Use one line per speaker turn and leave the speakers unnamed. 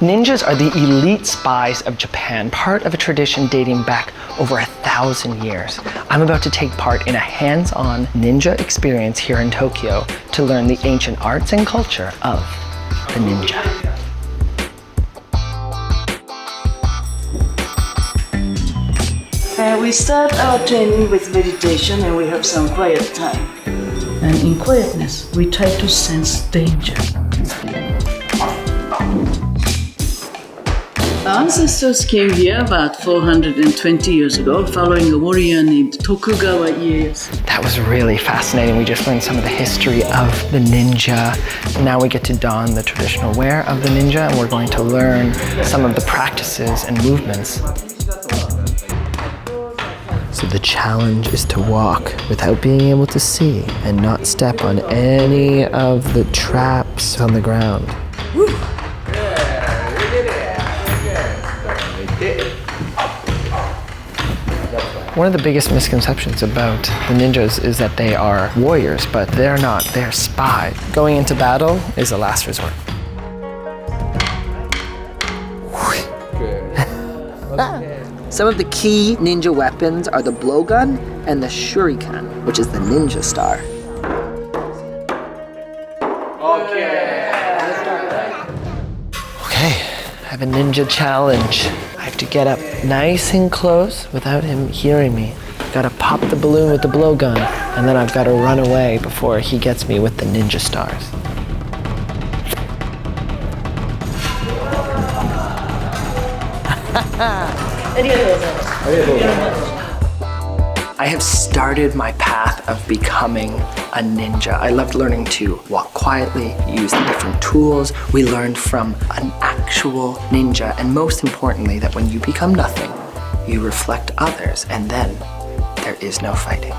Ninjas are the elite spies of Japan, part of a tradition dating back over 1,000 years. I'm about to take part in a hands-on ninja experience here in Tokyo to learn the ancient arts and culture of the ninja.
We start our training with meditation and we have some quiet time. And in quietness, we try to sense danger. Our ancestors came here about 420 years ago, following a warrior named Tokugawa Ieyasu.
That was really fascinating. We just learned some of the history of the ninja. Now we get to don the traditional wear of the ninja, and we're going to learn some of the practices and movements. So the challenge is to walk without being able to see and not step on any of the traps on the ground. Woo. One of the biggest misconceptions about the ninjas is that they are warriors, but they're not, they're spies. Going into battle is a last resort. Some of the key ninja weapons are the blowgun and the shuriken, which is the ninja star. Okay, I have a ninja challenge. I have to get up nice and close without him hearing me. I've got to pop the balloon with the blowgun, and then I've got to run away before he gets me with the ninja stars. I have started my path of becoming a ninja. I loved learning to walk quietly, use the different tools. We learned from an actual ninja, and most importantly, that when you become nothing, you reflect others, and then there is no fighting.